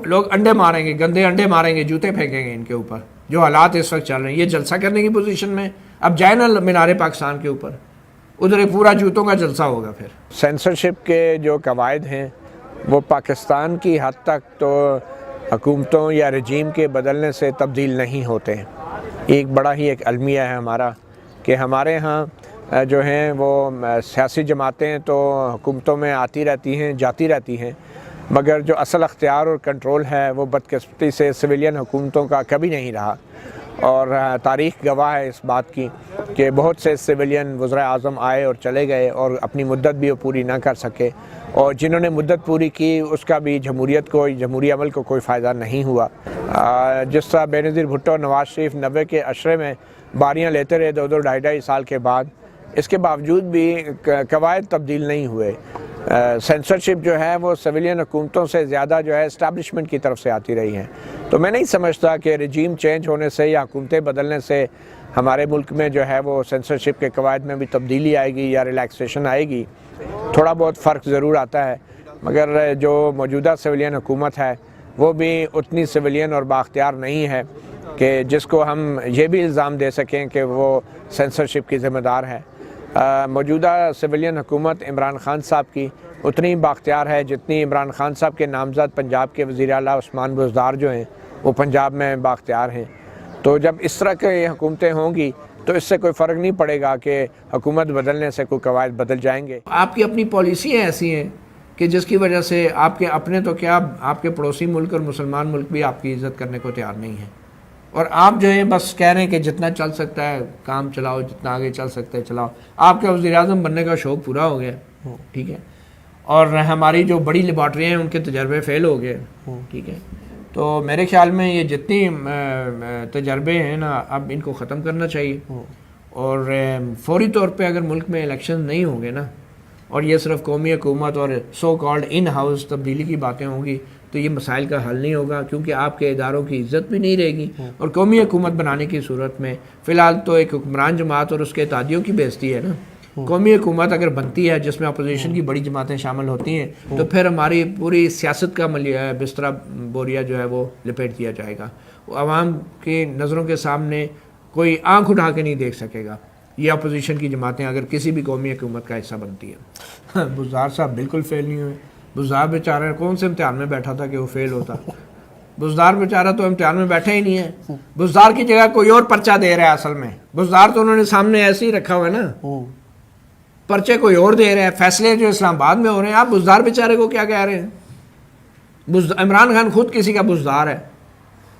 لوگ انڈے ماریں گے، گندے انڈے ماریں گے، جوتے پھینکیں گے ان کے اوپر، جو حالات اس وقت چل رہے ہیں. یہ جلسہ کرنے کی پوزیشن میں اب جائے نا مینار پاکستان کے اوپر، ادھر ایک پورا جوتوں کا جلسہ ہوگا. پھر سینسرشپ کے جو قواعد ہیں وہ پاکستان کی حد تک تو حکومتوں یا رجیم کے بدلنے سے تبدیل نہیں ہوتے ہیں. ایک بڑا ہی ایک المیہ ہے ہمارا کہ ہمارے ہاں جو ہیں وہ سیاسی جماعتیں تو حکومتوں میں آتی رہتی ہیں، جاتی رہتی ہیں، مگر جو اصل اختیار اور کنٹرول ہے وہ بدقسمتی سے سویلین حکومتوں کا کبھی نہیں رہا. اور تاریخ گواہ ہے اس بات کی کہ بہت سے سویلین وزراء اعظم آئے اور چلے گئے اور اپنی مدت بھی وہ پوری نہ کر سکے، اور جنہوں نے مدت پوری کی اس کا بھی جمہوریت کو، جمہوری عمل کو کوئی فائدہ نہیں ہوا. جس طرح بے نظیر بھٹو اور نواز شریف 90 کے عشرے میں باریاں لیتے رہے 2-2 ڈھائی سال کے بعد، اس کے باوجود بھی قواعد تبدیل نہیں ہوئے. سینسرشپ جو ہے وہ سویلین حکومتوں سے زیادہ جو ہے اسٹیبلشمنٹ کی طرف سے آتی رہی ہیں. تو میں نہیں سمجھتا کہ رجیم چینج ہونے سے یا حکومتیں بدلنے سے ہمارے ملک میں جو ہے وہ سینسرشپ کے قواعد میں بھی تبدیلی آئے گی یا ریلیکسیشن آئے گی. تھوڑا بہت فرق ضرور آتا ہے، مگر جو موجودہ سویلین حکومت ہے وہ بھی اتنی سویلین اور بااختیار نہیں ہے کہ جس کو ہم یہ بھی الزام دے سکیں کہ وہ سینسرشپ کی ذمہ دار ہے. موجودہ سویلین حکومت عمران خان صاحب کی اتنی بااختیار ہے جتنی عمران خان صاحب کے نامزد پنجاب کے وزیر اعلیٰ عثمان بزدار جو ہیں وہ پنجاب میں بااختیار ہیں. تو جب اس طرح کی حکومتیں ہوں گی تو اس سے کوئی فرق نہیں پڑے گا کہ حکومت بدلنے سے کوئی قواعد بدل جائیں گے. آپ کی اپنی پالیسیاں ایسی ہیں کہ جس کی وجہ سے آپ کے اپنے تو کیا، آپ کے پڑوسی ملک اور مسلمان ملک بھی آپ کی عزت کرنے کو تیار نہیں ہیں، اور آپ جو ہیں بس کہہ رہے ہیں کہ جتنا چل سکتا ہے کام چلاؤ، جتنا آگے چل سکتا ہے چلاؤ. آپ کے وزیر اعظم بننے کا شوق پورا ہو گیا، ٹھیک ہے، اور ہماری جو بڑی لیبارٹریاں ہیں ان کے تجربے فیل ہو گئے، ٹھیک ہے. تو میرے خیال میں یہ جتنی تجربے ہیں نا اب ان کو ختم کرنا چاہیے، اور فوری طور پہ اگر ملک میں الیکشن نہیں ہوں گے نا، اور یہ صرف قومی حکومت اور سو کالڈ ان ہاؤس تبدیلی کی باتیں ہوں گی تو یہ مسائل کا حل نہیں ہوگا، کیونکہ آپ کے اداروں کی عزت بھی نہیں رہے گی. اور قومی حکومت بنانے کی صورت میں فی الحال تو ایک حکمران جماعت اور اس کے اتحادیوں کی بےعزتی ہے نا. قومی حکومت اگر بنتی ہے جس میں اپوزیشن کی بڑی جماعتیں شامل ہوتی ہیں تو پھر ہماری پوری سیاست کا بستر بوریا جو ہے وہ لپیٹ دیا جائے گا. عوام کی نظروں کے سامنے کوئی آنکھ اٹھا کے نہیں دیکھ سکے گا یہ اپوزیشن کی جماعتیں اگر کسی بھی قومی حکومت کا حصہ بنتی ہیں. بزدار صاحب بالکل فیل نہیں ہوئے. بزدار بیچارہ کون سے امتحان میں بیٹھا تھا کہ وہ فیل ہوتا؟ بزدار بیچارہ تو امتحان میں بیٹھا ہی نہیں ہے. بزدار کی جگہ کوئی اور پرچہ دے رہا ہے. اصل میں بزدار تو انہوں نے سامنے ایسے ہی رکھا ہوا ہے نا، پرچے کوئی اور دے رہے ہیں، فیصلے جو اسلام آباد میں ہو رہے ہیں. آپ بزدار بیچارے کو کیا کہہ رہے ہیں؟ عمران خان خود کسی کا بزدار ہے،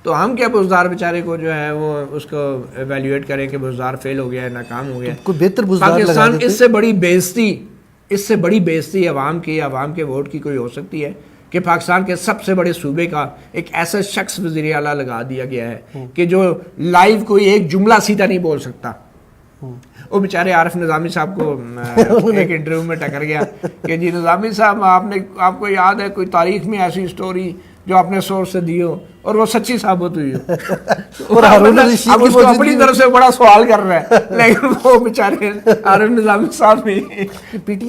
تو ہم کیا بزدار بیچارے کو جو ہے وہ اس کو ایویلیویٹ کریں کہ بزدار فیل ہو گیا ہے، ناکام ہو گیا ہے. کوئی بہتر بزدار پاکستان اس سے بڑی بےعزتی عوام کے ووٹ کی کوئی ہو سکتی ہے کہ پاکستان کے سب سے بڑے صوبے کا ایک ایسا شخص وزیر اعلیٰ لگا دیا گیا ہے کہ جو لائیو کوئی ایک جملہ سیدھا نہیں بول سکتا. وہ بیچارے عارف نظامی صاحب کو ایک انٹرویو میں ٹکر گیا کہ جی نظامی صاحب آپ کو یاد ہے کوئی تاریخ میں ایسی سٹوری جو آپ نے سورس سے دی ہو اور وہ سچی ثابت ہوئی ہو؟ اب اس کو اپنی طرف سے بڑا سوال کر رہا ہے، لیکن وہ بیچارے عارف نظامی صاحب بھی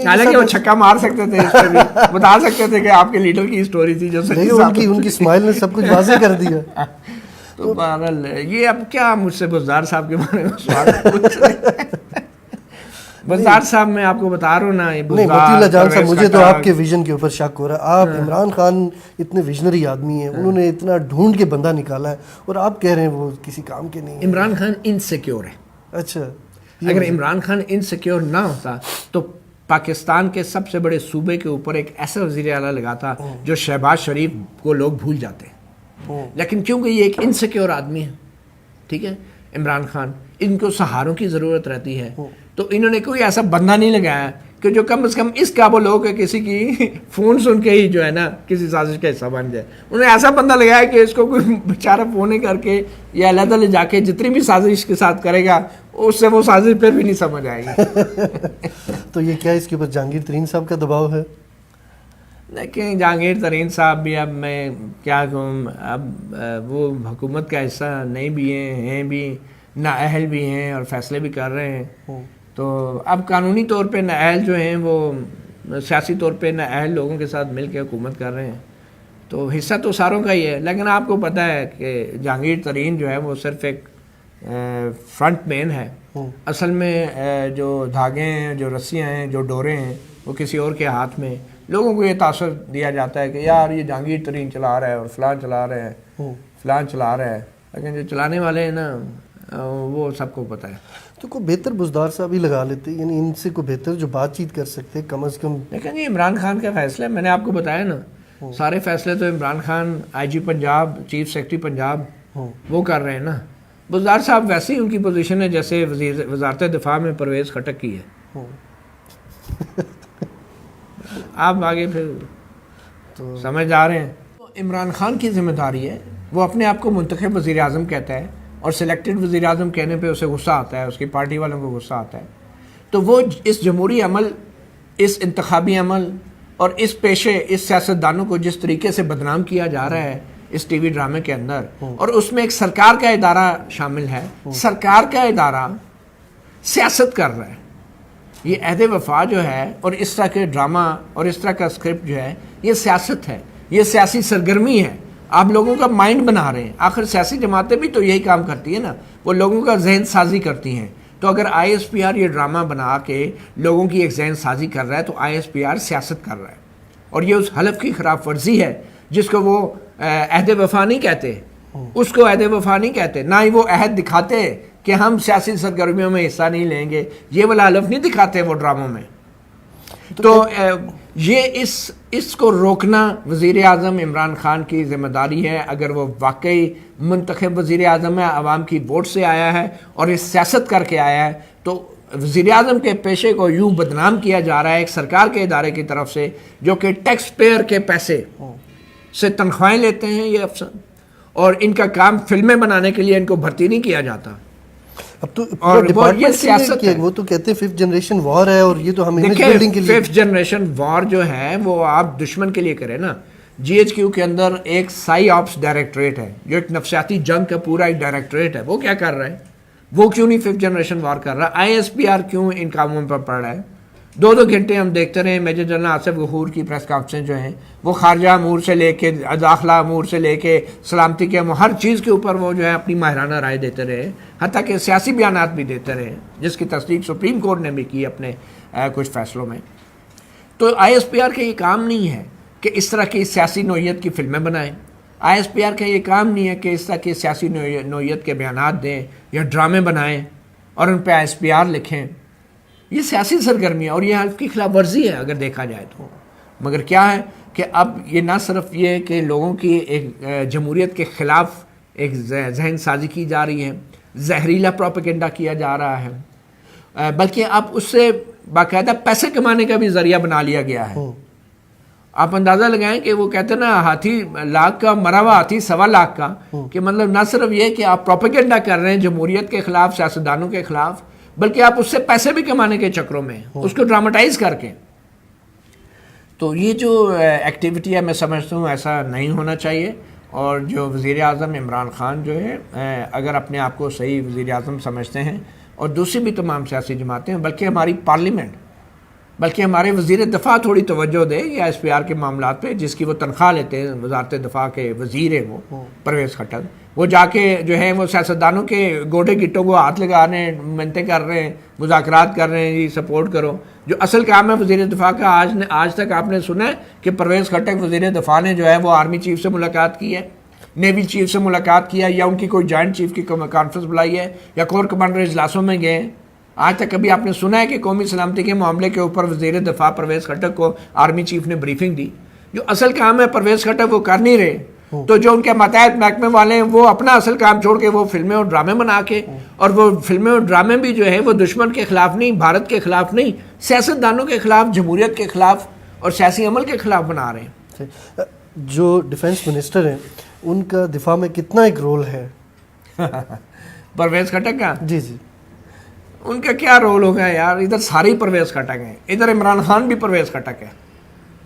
حالانکہ وہ چھکا مار سکتے تھے، اس پہ بھی بتا سکتے تھے کہ آپ کے لیڈر کی سٹوری تھی جو سچی ثابت. ان کی اسمائل نے سب کچھ واضح کر دیا. تو بہرحال یہ اب کیا مجھ سے بزدار صاحب کے بارے میں سوال پوچھ رہے ہیں؟ بزدار صاحب میں آپ کو بتا رہا ہوں نا، نہیں متی اللہ جان صاحب مجھے تو آپ کے ویژن کے اوپر شک ہو رہا ہے. آپ عمران خان اتنے ویژنری آدمی ہیں، انہوں نے اتنا ڈھونڈ کے بندہ نکالا ہے اور آپ کہہ رہے ہیں وہ کسی کام کے نہیں. عمران خان انسیکیور ہے. اچھا، اگر عمران خان انسیکیور نہ ہوتا تو پاکستان کے سب سے بڑے صوبے کے اوپر ایک ایسا وزیر اعلیٰ لگاتا جو شہباز شریف کو لوگ بھول جاتے ہیں. لیکن کیونکہ یہ ایک انسیکیور آدمی ہے، ٹھیک ہے، عمران خان، ان کو سہاروں کی ضرورت رہتی ہے، تو انہوں نے کوئی ایسا بندہ نہیں لگایا کہ جو کم از کم اس قابل ہو کہ کسی کی فون سن کے ہی جو ہے نا کسی سازش کا حصہ بن جائے. انہوں نے ایسا بندہ لگایا کہ اس کو کوئی بیچارہ فون کر کے یا علیحدہ لے جا کے جتنی بھی سازش کے ساتھ کرے گا اس سے وہ سازش پھر بھی نہیں سمجھ آئے گی. تو یہ کیا اس کے اوپر جہانگیر ترین صاحب کا دباؤ ہے؟ لیکن جہانگیر ترین صاحب بھی اب میں کیا کہوں، اب وہ حکومت کا حصہ نہیں بھی ہیں بھی نااہل بھی ہیں اور فیصلے بھی کر رہے ہیں. تو اب قانونی طور پہ نااہل جو ہیں وہ سیاسی طور پہ نااہل لوگوں کے ساتھ مل کے حکومت کر رہے ہیں. تو حصہ تو ساروں کا ہی ہے، لیکن آپ کو پتہ ہے کہ جہانگیر ترین جو ہے وہ صرف ایک فرنٹ مین ہے. اصل میں جو دھاگے ہیں، جو رسیاں ہیں، جو ڈورے ہیں، وہ کسی اور کے ہاتھ میں. لوگوں کو یہ تاثر دیا جاتا ہے کہ یار یہ جہانگیر ترین چلا رہا ہے اور فلاں چلا رہا ہے، فلاں چلا رہا ہے، لیکن جو چلانے والے ہیں نا وہ سب کو پتہ ہے. تو کوئی بہتر بزدار صاحب ہی لگا لیتے، یعنی ان سے کوئی بہتر جو بات چیت کر سکتے کم از کم. لیکن یہ عمران خان کا فیصلہ ہے، میں نے آپ کو بتایا نا، سارے فیصلے تو عمران خان، آئی جی پنجاب، چیف سیکرٹری پنجاب وہ کر رہے ہیں نا. بزدار صاحب ویسے ہی ان کی پوزیشن ہے جیسے وزارت دفاع میں پرویز خٹک کی ہے. آپ آگے پھر تو سمجھ آ رہے ہیں. عمران خان کی ذمہ داری ہے، وہ اپنے آپ کو منتخب وزیر اعظم کہتا ہے اور سلیکٹڈ وزیر اعظم کہنے پہ اسے غصہ آتا ہے، اس کی پارٹی والوں کو غصہ آتا ہے. تو وہ اس جمہوری عمل، اس انتخابی عمل اور اس پیشے، اس سیاستدانوں کو جس طریقے سے بدنام کیا جا رہا ہے اس ٹی وی ڈرامے کے اندر، اور اس میں ایک سرکار کا ادارہ شامل ہے، سرکار کا ادارہ سیاست کر رہا ہے. یہ عہد وفا جو ہے اور اس طرح کے ڈرامہ اور اس طرح کا اسکرپٹ جو ہے، یہ سیاست ہے، یہ سیاسی سرگرمی ہے. آپ لوگوں کا مائنڈ بنا رہے ہیں. آخر سیاسی جماعتیں بھی تو یہی کام کرتی ہیں نا، وہ لوگوں کا ذہن سازی کرتی ہیں. تو اگر آئی ایس پی آر یہ ڈرامہ بنا کے لوگوں کی ایک ذہن سازی کر رہا ہے تو آئی ایس پی آر سیاست کر رہا ہے. اور یہ اس حلف کی خلاف ورزی ہے جس کو وہ عہد وفا نہیں کہتے، اس کو عہد وفا نہیں کہتے، نہ ہی وہ عہد دکھاتے کہ ہم سیاسی سرگرمیوں میں حصہ نہیں لیں گے. یہ والا حلف نہیں دکھاتے وہ ڈراموں میں. تو یہ اس کو روکنا وزیر اعظم عمران خان کی ذمہ داری ہے. اگر وہ واقعی منتخب وزیر اعظم ہے، عوام کی ووٹ سے آیا ہے اور اس سیاست کر کے آیا ہے، تو وزیر اعظم کے پیشے کو یوں بدنام کیا جا رہا ہے ایک سرکار کے ادارے کی طرف سے جو کہ ٹیکس پیئر کے پیسے سے تنخواہیں لیتے ہیں یہ افسر، اور ان کا کام فلمیں بنانے کے لیے ان کو بھرتی نہیں کیا جاتا. اب تو اور ڈپارٹمنٹ سیاست ہے. وہ تو کہتے ہیں 5th جنریشن وار ہے، اور یہ تو ہم امیج بلڈنگ کے لیے 5th جنریشن وار جو ہے وہ آپ دشمن کے لیے کریں نا. جی ایچ کیو کے اندر ایک سائی آپس ڈائریکٹریٹ ہے جو ایک نفسیاتی جنگ کا پورا ایک ڈائریکٹریٹ ہے. وہ کیا کر رہا ہے؟ وہ کیوں نہیں 5th جنریشن وار کر رہا؟ آئی ایس پی آر کیوں ان کاموں پر پڑ رہا ہے؟ 2 گھنٹے ہم دیکھتے رہے میجر جنرل آصف غفور کی پریس کانفرنس جو ہیں، وہ خارجہ امور سے لے کے داخلہ امور سے لے کے سلامتی کے امور، ہر چیز کے اوپر وہ جو ہے اپنی ماہرانہ رائے دیتے رہے، حتیٰ کہ سیاسی بیانات بھی دیتے رہے جس کی تصدیق سپریم کورٹ نے بھی کی اپنے کچھ فیصلوں میں. تو آئی ایس پی آر کا یہ کام نہیں ہے کہ اس طرح کی سیاسی نوعیت کی فلمیں بنائیں. آئی ایس پی آر کا یہ کام نہیں ہے کہ اس طرح کی سیاسی نوعیت کے بیانات دیں یا ڈرامے بنائیں اور ان پہ آئی ایس پی آر لکھیں. یہ سیاسی سرگرمی ہے اور یہ حلف کی خلاف ورزی ہے اگر دیکھا جائے تو. مگر کیا ہے کہ اب یہ نہ صرف یہ کہ لوگوں کی ایک جمہوریت کے خلاف ایک ذہن سازی کی جا رہی ہے، زہریلا پروپیگنڈا کیا جا رہا ہے، بلکہ اب اس سے باقاعدہ پیسے کمانے کا بھی ذریعہ بنا لیا گیا ہے. آپ اندازہ لگائیں کہ وہ کہتے ہیں نا ہاتھی لاکھ کا، مرا ہوا ہاتھی 1.25 لاکھ کا، کہ مطلب نہ صرف یہ کہ آپ پروپیگنڈا کر رہے ہیں جمہوریت کے خلاف، سیاستدانوں کے خلاف، بلکہ آپ اس سے پیسے بھی کمانے کے چکروں میں اس کو ڈراماٹائز کر کے. تو یہ جو ایکٹیویٹی ہے میں سمجھتا ہوں ایسا نہیں ہونا چاہیے. اور جو وزیر اعظم عمران خان جو ہے اگر اپنے آپ کو صحیح وزیر اعظم سمجھتے ہیں، اور دوسری بھی تمام سیاسی جماعتیں، بلکہ ہماری پارلیمنٹ، بلکہ ہمارے وزیر دفاع تھوڑی توجہ دے یا ایس پی آر کے معاملات پہ، جس کی وہ تنخواہ لیتے ہیں، وزارت دفاع کے وزیر ہیں وہ پرویز خٹک، وہ جا کے جو ہے وہ سیاستدانوں کے گوڑے گٹوں کو ہاتھ لگا رہے ہیں، منتیں کر رہے ہیں، مذاکرات کر رہے ہیں، یہ سپورٹ کرو. جو اصل کام ہے وزیر دفاع کا، آج تک آپ نے سنا ہے کہ پرویز خٹک وزیر دفاع نے جو ہے وہ آرمی چیف سے ملاقات کی ہے، نیوی چیف سے ملاقات کیا، یا ان کی کوئی جوائنٹ چیف کی کانفرنس بلائی ہے، یا کور کمانڈر اجلاسوں میں گئے ہیں؟ آج تک کبھی آپ نے سنا ہے کہ قومی سلامتی کے معاملے کے اوپر وزیر دفاع پرویز خٹک کو آرمی چیف نے بریفنگ دی؟ جو اصل کام ہے پرویز خٹک وہ کر نہیں رہے. تو جو ان کے ماتحت محکمے والے ہیں وہ اپنا اصل کام چھوڑ کے وہ فلمیں اور ڈرامے بنا کے، اور وہ فلمیں اور ڈرامے بھی جو ہے وہ دشمن کے خلاف نہیں، بھارت کے خلاف نہیں، سیاستدانوں کے خلاف، جمہوریت کے خلاف اور سیاسی عمل کے خلاف بنا رہے ہیں. جو ڈیفنس منسٹر ہیں ان کا دفاع میں کتنا ایک رول ہے؟ پرویز خٹک کا؟ جی ان کا کیا رول ہوگا یار؟ ادھر سارے پرویز خٹک ہیں، ادھر عمران خان بھی پرویز خٹک ہے.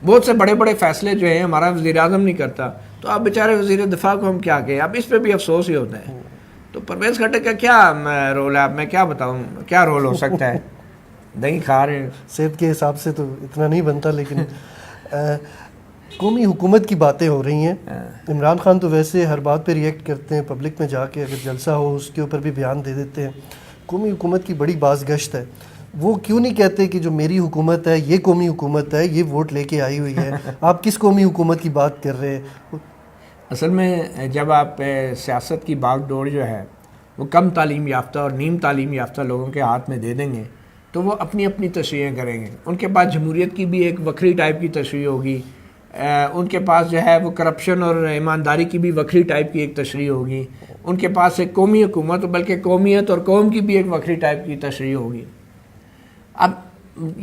بہت سے بڑے بڑے فیصلے جو ہیں ہمارا وزیر اعظم نہیں کرتا، تو اب بیچارے وزیر دفاع کو ہم کیا کہیں؟ اب اس پہ بھی افسوس ہی ہوتا ہے. تو پرویز خٹک کا کیا رول ہے؟ اب میں کیا بتاؤں کیا رول ہو سکتا ہے؟ دہی کھا رہے ہیں. صحت کے حساب سے تو اتنا نہیں بنتا، لیکن قومی حکومت کی باتیں ہو رہی ہیں. عمران خان تو ویسے ہر بات پہ ریئیکٹ کرتے ہیں, پبلک میں جا کے اگر جلسہ ہو اس کے اوپر بھی بیان دے دیتے ہیں. قومی حکومت کی بڑی باز گشت ہے, وہ کیوں نہیں کہتے کہ جو میری حکومت ہے یہ قومی حکومت ہے, یہ ووٹ لے کے آئی ہوئی ہے, آپ کس قومی حکومت کی بات کر رہے ہیں؟ اصل میں جب آپ سیاست کی باغ ڈور جو ہے وہ کم تعلیم یافتہ اور نیم تعلیم یافتہ لوگوں کے ہاتھ میں دے دیں گے تو وہ اپنی اپنی تشریحیں کریں گے. ان کے پاس جمہوریت کی بھی ایک وکری ٹائپ کی تشریح ہوگی, ان کے پاس جو ہے وہ کرپشن اور ایمانداری کی بھی وکری ٹائپ کی ایک تشریح ہوگی, ان کے پاس ایک قومی حکومت بلکہ قومیت اور قوم کی بھی ایک وکری ٹائپ کی تشریح ہوگی. اب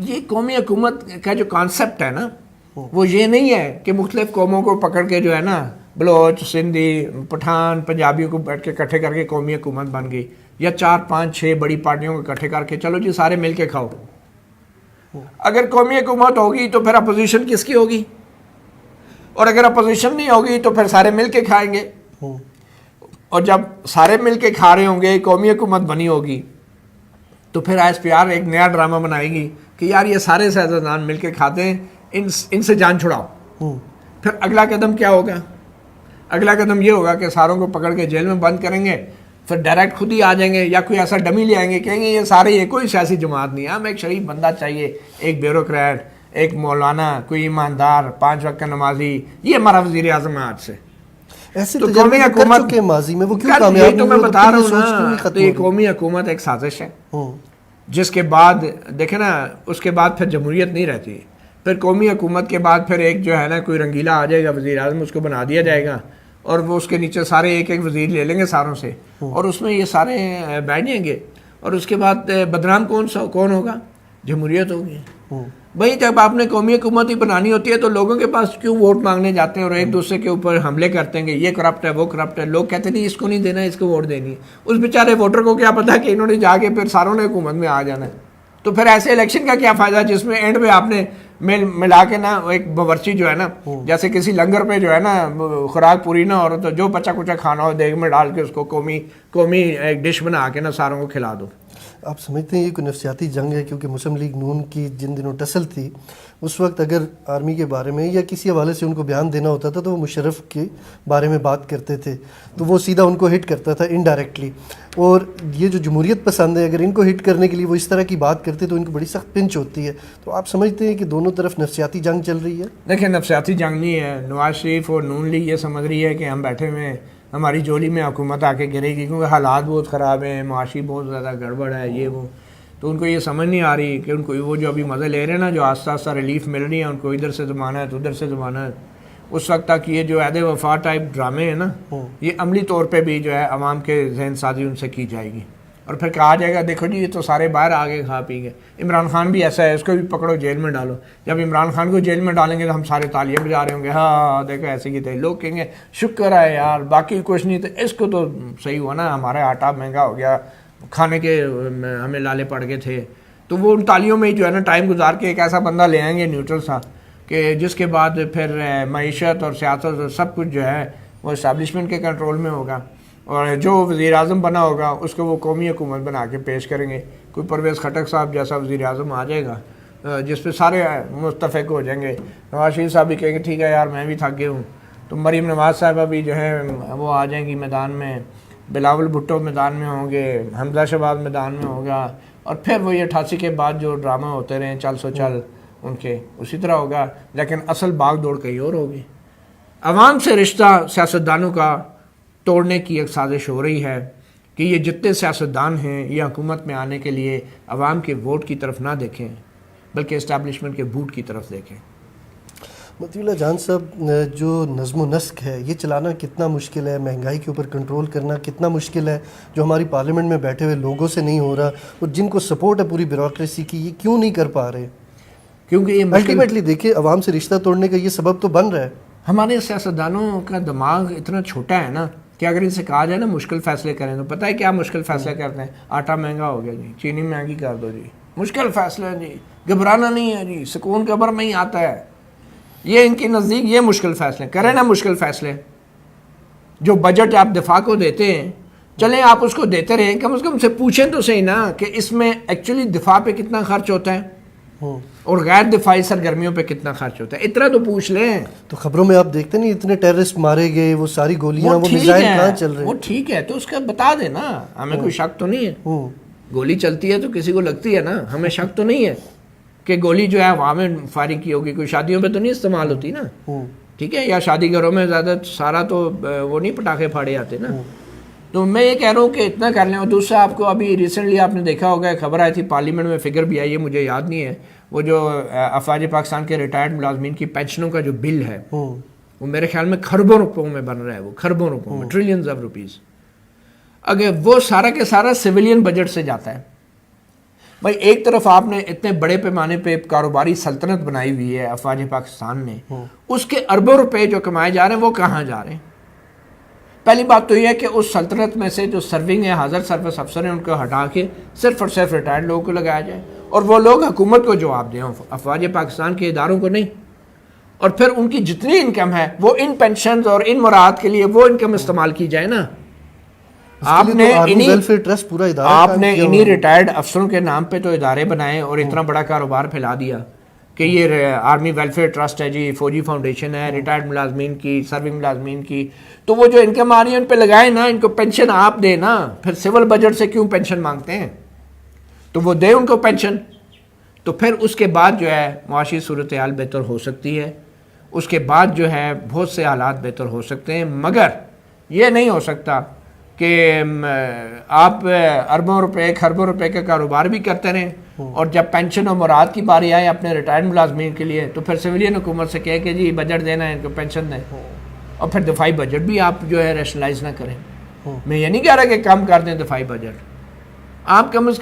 یہ قومی حکومت کا جو کانسیپٹ ہے نا وہ یہ نہیں ہے کہ مختلف قوموں کو پکڑ کے جو ہے نا بلوچ, سندھی, پٹھان, پنجابیوں کو بیٹھ کے اکٹھے کر کے قومی حکومت بن گئی, یا 4 5 6 بڑی پارٹیوں کو اکٹھے کر کے چلو جی سارے مل کے کھاؤ. اگر قومی حکومت ہوگی تو پھر اپوزیشن کس کی ہوگی, اور اگر اپوزیشن نہیں ہوگی تو پھر سارے مل کے کھائیں گے. اور جب سارے مل کے کھا رہے ہوں گے, قومی حکومت بنی ہوگی, تو پھر ISPR ایک نیا ڈرامہ بنائے گی کہ یار یہ سارے سیاستدان مل کے کھاتے ہیں, ان سے جان چھڑاؤ. پھر اگلا قدم کیا ہوگا؟ اگلا قدم یہ ہوگا کہ ساروں کو پکڑ کے جیل میں بند کریں گے, پھر ڈائریکٹ خود ہی آ جائیں گے یا کوئی ایسا ڈمی لے آئیں گے, کہیں گے یہ سارے یہ کوئی سیاسی جماعت نہیں ہے, ہمیں ایک شریف بندہ چاہیے, ایک بیوروکریٹ, ایک مولانا, کوئی ایماندار, 5 وقت کا نمازی, یہ ہمارا وزیر اعظم ہے آج سے. ایسے تو تجربے کر چکے ہیں ماضی میں, وہ کیوں کامیاب نہیں؟ تو میں ہوئے؟ بتا رہا ہوں نا, تو یہ قومی حکومت ایک سازش ہے جس کے بعد دیکھیں نا اس کے بعد پھر جمہوریت نہیں رہتی. پھر قومی حکومت کے بعد پھر ایک جو ہے نا کوئی رنگیلا آ جائے گا وزیر اعظم, اس کو بنا دیا جائے گا اور وہ اس کے نیچے سارے ایک ایک وزیر لے لیں گے ساروں سے, اور اس میں یہ سارے بیٹھ جائیں گے, اور اس کے بعد بدنام کون ہوگا؟ جمہوریت ہوگی. بھائی جب آپ نے قومی حکومت ہی بنانی ہوتی ہے تو لوگوں کے پاس کیوں ووٹ مانگنے جاتے ہیں اور ایک دوسرے کے اوپر حملے کرتے ہیں کہ یہ کرپٹ ہے وہ کرپٹ ہے. لوگ کہتے نہیں اس کو نہیں دینا, اس کو ووٹ دینی ہے. اس بیچارے ووٹر کو کیا پتا کہ انہوں نے جا کے پھر ساروں نے حکومت میں آ جانا ہے. تو پھر ایسے الیکشن کا کیا فائدہ جس میں اینڈ میں آپ نے ملا کے نا ایک باورچی جو ہے نا, جیسے کسی لنگر پہ جو ہے نا خوراک پوری نہ ہو تو جو بچا کچا کھانا ہو دیگ میں ڈال کے اس کو قومی ایک ڈش بنا کے نا ساروں کو کھلا دو. آپ سمجھتے ہیں یہ کوئی نفسیاتی جنگ ہے؟ کیونکہ مسلم لیگ نون کی جن دنوں ٹسل تھی اس وقت اگر آرمی کے بارے میں یا کسی حوالے سے ان کو بیان دینا ہوتا تھا تو وہ مشرف کے بارے میں بات کرتے تھے, تو وہ سیدھا ان کو ہٹ کرتا تھا انڈائریکٹلی. اور یہ جو جمہوریت پسند ہے اگر ان کو ہٹ کرنے کے لیے وہ اس طرح کی بات کرتے تو ان کو بڑی سخت پنچ ہوتی ہے. تو آپ سمجھتے ہیں کہ دونوں طرف نفسیاتی جنگ چل رہی ہے؟ دیکھیں نفسیاتی جنگ نہیں ہے. نواز شریف اور نون لیگ یہ سمجھ رہی ہے کہ ہم بیٹھے ہوئے ہیں, ہماری جولی میں حکومت آ کے گرے گی کیونکہ حالات بہت خراب ہیں, معاشی بہت زیادہ گڑبڑ ہے یہ وہ. تو ان کو یہ سمجھ نہیں آ رہی کہ ان کو وہ جو ابھی مزے لے رہے ہیں نا, جو آہستہ آہستہ ریلیف مل رہی ہے ان کو, ادھر سے ضمانت ادھر سے ضمانت, اس وقت تک یہ جو عہد وفا ٹائپ ڈرامے ہیں نا یہ عملی طور پہ بھی جو ہے عوام کے ذہن سازی ان سے کی جائے گی. اور پھر کہا جائے گا دیکھو جی یہ تو سارے باہر آ گئے کھا پی گئے. عمران خان بھی ایسا ہے, اس کو بھی پکڑو جیل میں ڈالو. جب عمران خان کو جیل میں ڈالیں گے تو ہم سارے تالیاں بجا رہے ہوں گے, ہاں دیکھو ایسے ہی تھے. لوگ کہیں گے شکر ہے یار باقی کچھ نہیں تھے, اس کو تو صحیح ہوا نا, ہمارا آٹا مہنگا ہو گیا, کھانے کے ہمیں لالے پڑ گئے تھے. تو وہ ان تالیوں میں ہی جو ہے نا ٹائم گزار کے ایک ایسا بندہ لے آئیں گے نیوٹرل سا کہ جس کے بعد پھر معیشت اور سیاست اور سب کچھ جو ہے وہ اسٹیبلشمنٹ کے کنٹرول میں ہوگا, اور جو وزیر اعظم بنا ہوگا اس کو وہ قومی حکومت بنا کے پیش کریں گے. کوئی پرویز خٹک صاحب جیسا وزیر اعظم آ جائے گا جس پہ سارے متفق ہو جائیں گے. نواز شریف صاحب بھی کہیں گے ٹھیک ہے یار میں بھی تھک گیا ہوں. تو مریم نواز صاحبہ بھی جو ہے وہ آ جائیں گی میدان میں, بلاول بھٹو میدان میں ہوں گے, حمزہ شہباز میدان میں ہوگا, اور پھر وہ یہ 88 کے بعد جو ڈرامہ ہوتے رہے چل سو چل ان کے اسی طرح ہوگا. لیکن اصل باغ دوڑ کہیں اور ہوگی. عوام سے رشتہ سیاستدانوں کا توڑنے کی ایک سازش ہو رہی ہے کہ یہ جتنے سیاستدان ہیں یہ حکومت میں آنے کے لیے عوام کے ووٹ کی طرف نہ دیکھیں بلکہ اسٹیبلشمنٹ کے بوٹ کی طرف دیکھیں. مطیع اللہ جان صاحب, جو نظم و نسق ہے یہ چلانا کتنا مشکل ہے, مہنگائی کے اوپر کنٹرول کرنا کتنا مشکل ہے, جو ہماری پارلیمنٹ میں بیٹھے ہوئے لوگوں سے نہیں ہو رہا, اور جن کو سپورٹ ہے پوری بیوروکریسی کی یہ کیوں نہیں کر پا رہے؟ کیونکہ یہ الٹیمیٹلی دیکھیں عوام سے رشتہ توڑنے کا یہ سبب تو بن رہا ہے. ہمارے سیاستدانوں کا دماغ اتنا چھوٹا ہے نا کہ اگر ان سے کہا جائے نا مشکل فیصلے کریں تو پتہ ہے کیا مشکل فیصلے کرتے ہیں؟ آٹا مہنگا ہو گیا جی, چینی مہنگی کر دو جی, مشکل فیصلے جی, گھبرانا نہیں ہے جی, سکون قبر میں ہی آتا ہے. یہ ان کے نزدیک یہ مشکل فیصلے کریں نا. مشکل فیصلے جو بجٹ آپ دفاع کو دیتے ہیں چلیں آپ اس کو دیتے رہیں, کم از کم سے پوچھیں تو صحیح نا کہ اس میں ایکچولی دفاع پہ کتنا خرچ ہوتا ہے. اور غیر دفاعی سرگرمیوں پہ کتنا خرچ ہوتا ہے، اتنا تو پوچھ لیں. تو خبروں میں آپ دیکھتے نہیں اتنے ٹیررسٹ مارے گئے، وہ ساری گولیاں، وہ ٹھیک میزائل ہے، کہاں چل رہے وہ ہیں؟ ٹھیک ہے، تو اس کا بتا دیں نا، ہمیں کوئی شک تو نہیں ہے. گولی چلتی ہے تو کسی کو لگتی ہے نا، ہمیں شک تو نہیں ہے کہ گولی جو ہے وہاں میں فائرنگ کی ہوگی، کوئی شادیوں پہ تو نہیں استعمال ہوتی نا، ٹھیک ہے، یا شادی گھروں میں زیادہ سارا تو وہ نہیں پٹاخے پھاڑے آتے نا. تو میں یہ کہہ رہا ہوں کہ اتنا کر لیں. اور دوسرا آپ کو ابھی ریسنٹلی آپ نے دیکھا ہوگا، خبر آئی تھی پارلیمنٹ میں، فگر بھی آئی ہے، مجھے یاد نہیں ہے، وہ جو افواج پاکستان کے ریٹائرڈ ملازمین کی پینشنوں کا جو بل ہے وہ میرے خیال میں کھربوں روپوں میں بن رہا ہے، وہ کھربوں روپوں میں، ٹریلینز آف روپیز. اگر وہ سارا کے سارا سویلین بجٹ سے جاتا ہے. بھائی ایک طرف آپ نے اتنے بڑے پیمانے پہ کاروباری سلطنت بنائی ہوئی ہے افواج پاکستان نے، اس کے اربوں روپے جو کمائے جا رہے ہیں وہ کہاں جا رہے ہیں؟ پہلی بات تو یہ ہے کہ اس سلطنت میں سے جو سرونگ ہے، حاضر سروس افسر ہیں، ان کو ہٹا کے صرف اور صرف ریٹائرڈ لوگوں کو لگایا جائے، اور وہ لوگ حکومت کو جواب دیں، افواج پاکستان کے اداروں کو نہیں. اور پھر ان کی جتنی انکم ہے وہ ان پینشنز اور ان مراعات کے لیے وہ انکم استعمال کی جائے نا. آپ نے انہی ریٹائرڈ افسروں کے نام پہ تو ادارے بنائے اور اتنا بڑا کاروبار پھیلا دیا کہ یہ آرمی ویلفیئر ٹرسٹ ہے جی، فوجی فاؤنڈیشن ہے، ریٹائرڈ ملازمین کی، سرونگ ملازمین کی. تو وہ جو انکم آ رہی ہے ان پہ لگائیں نا، ان کو پینشن آپ دیں نا. پھر سول بجٹ سے کیوں پینشن مانگتے ہیں؟ تو وہ دیں ان کو پینشن. تو پھر اس کے بعد جو ہے معاشی صورتحال بہتر ہو سکتی ہے، اس کے بعد جو ہے بہت سے حالات بہتر ہو سکتے ہیں. مگر یہ نہیں ہو سکتا کہ آپ اربوں روپے کھربوں روپے کا کاروبار بھی کرتے رہیں اور جب پینشن و مراد کی باری آئے اپنے ریٹائرڈ ملازمین کے لیے تو پھر سویلین حکومت سے کہے کہ جی بجٹ دینا ہے، ان کو پینشن دیں، اور پھر دفاعی بجٹ بھی آپ جو ہے ریشنلائز نہ کریں. میں یہ نہیں کہہ رہا کہ کم کر دیں دفاعی بجٹ، آپ کم از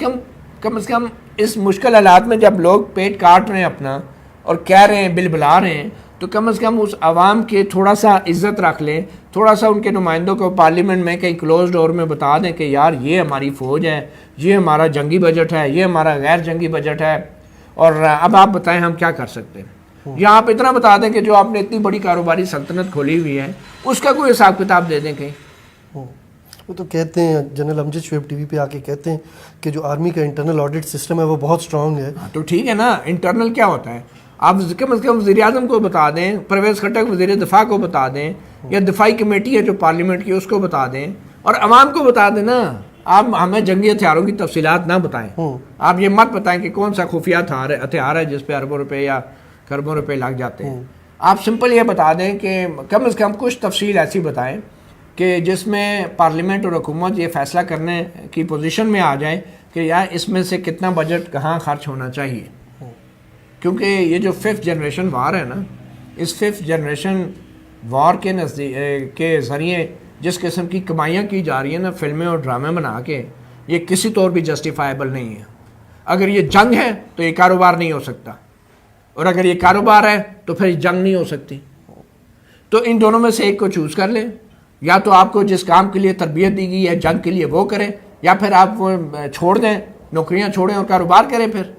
کم اس مشکل حالات میں جب لوگ پیٹ کاٹ رہے ہیں اپنا اور کہہ رہے ہیں، بل بلا رہے ہیں، تو کم از کم اس عوام کے تھوڑا سا عزت رکھ لیں، تھوڑا سا ان کے نمائندوں کو پارلیمنٹ میں کہیں کلوز ڈور میں بتا دیں کہ یار یہ ہماری فوج ہے، یہ ہمارا جنگی بجٹ ہے، یہ ہمارا غیر جنگی بجٹ ہے، اور اب آپ بتائیں ہم کیا کر سکتے ہیں. یا آپ اتنا بتا دیں کہ جو آپ نے اتنی بڑی کاروباری سلطنت کھولی ہوئی ہے اس کا کوئی حساب کتاب دے دیں کہیں. وہ تو کہتے ہیں جنرل امجد شعیب ٹی وی پہ آ کے کہتے ہیں کہ جو آرمی کا انٹرنل آڈٹ سسٹم ہے وہ بہت سٹرونگ ہے. تو ٹھیک ہے نا، انٹرنل کیا ہوتا ہے؟ آپ کم از کم وزیر اعظم کو بتا دیں، پرویز خٹک وزیر دفاع کو بتا دیں، یا دفاعی کمیٹی ہے جو پارلیمنٹ کی اس کو بتا دیں، اور عوام کو بتا دیں نا. آپ ہمیں جنگی ہتھیاروں کی تفصیلات نہ بتائیں، آپ یہ مت بتائیں کہ کون سا خفیہ ہتھیار ہے جس پہ اربوں روپے یا کھربوں روپے لگ جاتے ہیں. آپ سمپل یہ بتا دیں کہ کم از کم کچھ تفصیل ایسی بتائیں کہ جس میں پارلیمنٹ اور حکومت یہ فیصلہ کرنے کی پوزیشن میں آ جائے کہ یار اس میں سے کتنا بجٹ کہاں خرچ ہونا چاہیے. کیونکہ یہ جو 5th جنریشن وار ہے نا، اس 5th جنریشن وار کے ذریعے جس قسم کی کمائیاں کی جا رہی ہیں نا فلمیں اور ڈرامے بنا کے، یہ کسی طور بھی جسٹیفائیبل نہیں ہے. اگر یہ جنگ ہے تو یہ کاروبار نہیں ہو سکتا، اور اگر یہ کاروبار ہے تو پھر جنگ نہیں ہو سکتی. تو ان دونوں میں سے ایک کو چوز کر لیں، یا تو آپ کو جس کام کے لیے تربیت دی گئی ہے جنگ کے لیے وہ کریں، یا پھر آپ وہ چھوڑ دیں، نوکریاں چھوڑیں اور کاروبار کریں. پھر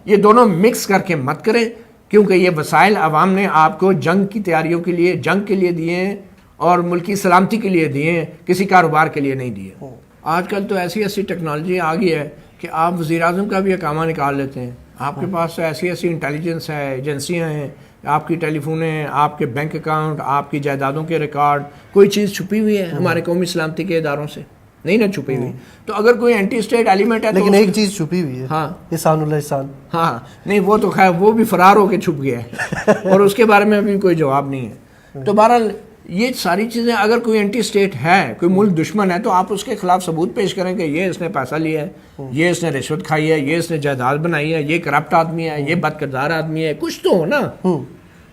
یہ دونوں مکس کر کے مت کریں، کیونکہ یہ وسائل عوام نے آپ کو جنگ کی تیاریوں کے لیے، جنگ کے لیے دیے ہیں اور ملکی سلامتی کے لیے دیے ہیں، کسی کاروبار کے لیے نہیں دیے. آج کل تو ایسی ٹیکنالوجی آ گئی ہے کہ آپ وزیر اعظم کا بھی اقامہ نکال لیتے ہیں. آپ کے پاس ایسی انٹیلیجنس ہے، ایجنسیاں ہیں، آپ کی ٹیلی فونیں، آپ کے بینک اکاؤنٹ، آپ کی جائیدادوں کے ریکارڈ، کوئی چیز چھپی ہوئی ہے ہمارے قومی سلامتی کے اداروں سے نہیں نا چھپی ہوئی. تو اگر کوئی اینٹی اسٹیٹ ایلیمنٹ ہے، لیکن ایک چیز چھپی ہوئی ہے، ہاں، احسان اللہ احسان. ہاں نہیں، وہ تو خیر وہ بھی فرار ہو کے چھپ گیا ہے اور اس کے بارے میں ابھی کوئی جواب نہیں ہے. تو بہرحال یہ ساری چیزیں، اگر کوئی اینٹی اسٹیٹ ہے، کوئی ملک دشمن ہے، تو آپ اس کے خلاف ثبوت پیش کریں کہ یہ اس نے پیسہ لیا ہے، یہ اس نے رشوت کھائی ہے، یہ اس نے جائیداد بنائی ہے، یہ کرپٹ آدمی ہے، یہ بد کردار آدمی ہے، کچھ تو ہو نا.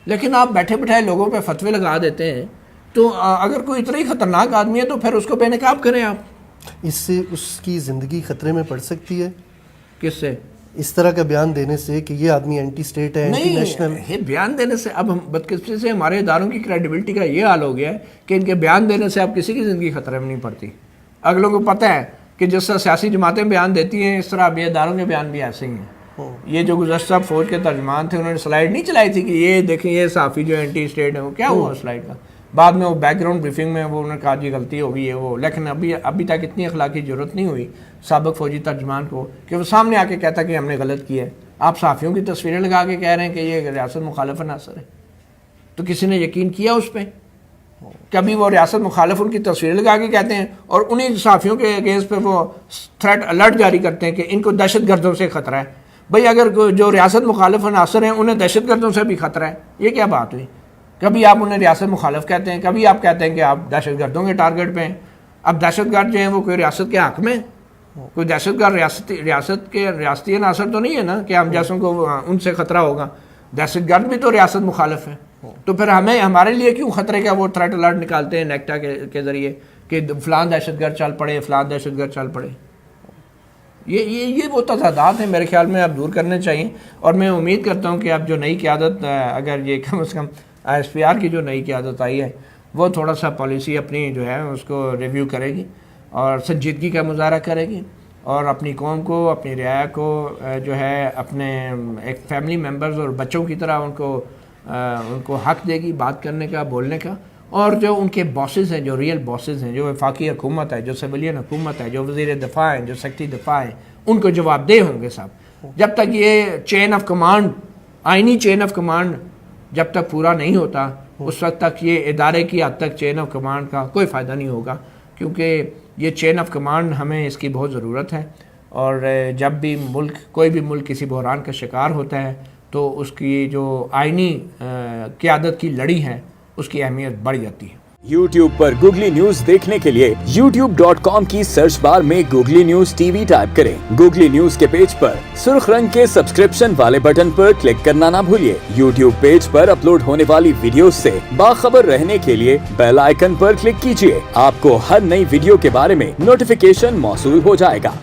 لیکن آپ بیٹھے بٹھائے لوگوں پہ فتوے لگا دیتے ہیں. تو اگر کوئی اتنا ہی خطرناک آدمی ہے تو پھر اس کو بے نقاب کریں آپ. اس سے اس کی زندگی خطرے میں پڑ سکتی ہے. کس سے؟ اس طرح کا بیان دینے سے کہ یہ آدمی اینٹی اسٹیٹ ہے، اینٹی نیشنل. یہ بیان دینے سے اب ہم بدقسمتی سے ہمارے اداروں کی کریڈیبلٹی کا یہ حال ہو گیا ہے کہ ان کے بیان دینے سے اب کسی کی زندگی خطرے میں نہیں پڑتی. اگلوں کو پتہ ہے کہ جس طرح سیاسی جماعتیں بیان دیتی ہیں، اس طرح اب یہ اداروں کے بیان بھی ایسے ہی ہیں. یہ جو گزشتہ فوج کے ترجمان تھے، انہوں نے سلائیڈ نہیں چلائی تھی کہ یہ دیکھیں یہ صحافی جو اینٹی اسٹیٹ ہے، وہ کیا ہوا سلائیڈ کا؟ بعد میں وہ بیک گراؤنڈ بریفنگ میں وہ انہوں نے کہا جی غلطی ہو گئی ہے وہ. لیکن ابھی تک اتنی اخلاقی ضرورت نہیں ہوئی سابق فوجی ترجمان کو کہ وہ سامنے آ کے کہتا کہ ہم نے غلط کیا ہے. آپ صحافیوں کی تصویریں لگا کے کہہ رہے ہیں کہ یہ ریاست مخالف عناصر ہے. تو کسی نے یقین کیا اس پہ؟ کبھی وہ ریاست مخالف ان کی تصویریں لگا کے کہتے ہیں اور انہیں صحافیوں کے اگینسٹ پہ وہ تھریٹ الرٹ جاری کرتے ہیں کہ ان کو دہشت گردوں سے خطرہ ہے. بھئی اگر جو ریاست مخالف عناصر ہیں انہیں دہشت گردوں سے بھی خطرہ ہے، یہ کیا بات ہوئی؟ کبھی آپ انہیں ریاست مخالف کہتے ہیں، کبھی آپ کہتے ہیں کہ آپ دہشت گردوں کے ٹارگٹ پہ ہیں. اب دہشت گرد جو ہیں وہ کوئی ریاست کے حق میں، کوئی دہشت گرد ریاست کے ریاستی عناصر تو نہیں ہے نا کہ ہم جیسوں کو ان سے خطرہ ہوگا. دہشت گرد بھی تو ریاست مخالف ہے. تو پھر ہمارے لیے کیوں خطرے کا وہ تھریٹ الرٹ نکالتے ہیں نیکٹا کے ذریعے کہ فلاں دہشت گرد چل پڑے، فلاں دہشت گرد چل پڑے. یہ وہ تضادات ہیں میرے خیال میں اب دور کرنے چاہیے. اور میں امید کرتا ہوں کہ اب جو نئی قیادت، اگر یہ کم از کم ISPR کی جو نئی قیادت آئی ہے وہ تھوڑا سا پالیسی اپنی جو ہے اس کو ریویو کرے گی اور سنجیدگی کا مظاہرہ کرے گی اور اپنی قوم کو، اپنی رعایا کو جو ہے اپنے ایک فیملی ممبرز اور بچوں کی طرح ان کو حق دے گی بات کرنے کا، بولنے کا. اور جو ان کے باسز ہیں، جو ریئل باسز ہیں، جو وفاقی حکومت ہے، جو سویلین حکومت ہے، جو وزیر دفاع ہیں، جو سیکرٹری دفاع ہیں، ان کو جواب دہ ہوں گے صاحب. جب تک یہ چین آف کمانڈ، آئینی چین آف کمانڈ جب تک پورا نہیں ہوتا اس وقت تک یہ ادارے کی حد تک چین آف کمانڈ کا کوئی فائدہ نہیں ہوگا، کیونکہ یہ چین آف کمانڈ ہمیں اس کی بہت ضرورت ہے. اور جب بھی کوئی بھی ملک کسی بحران کا شکار ہوتا ہے تو اس کی جو آئینی قیادت کی لڑی ہے اس کی اہمیت بڑھ جاتی ہے. YouTube پر گوگلی نیوز دیکھنے کے لیے youtube.com کی سرچ بار میں گوگلی نیوز TV ٹائپ کریں. گوگلی نیوز کے پیج پر سرخ رنگ کے سبسکرپشن والے بٹن پر کلک کرنا نہ بھولیے. YouTube پیج پر اپلوڈ ہونے والی ویڈیوز سے باخبر رہنے کے لیے بیل آئیکن پر کلک کیجیے. آپ کو ہر نئی ویڈیو کے بارے میں نوٹیفیکیشن موصول ہو جائے گا.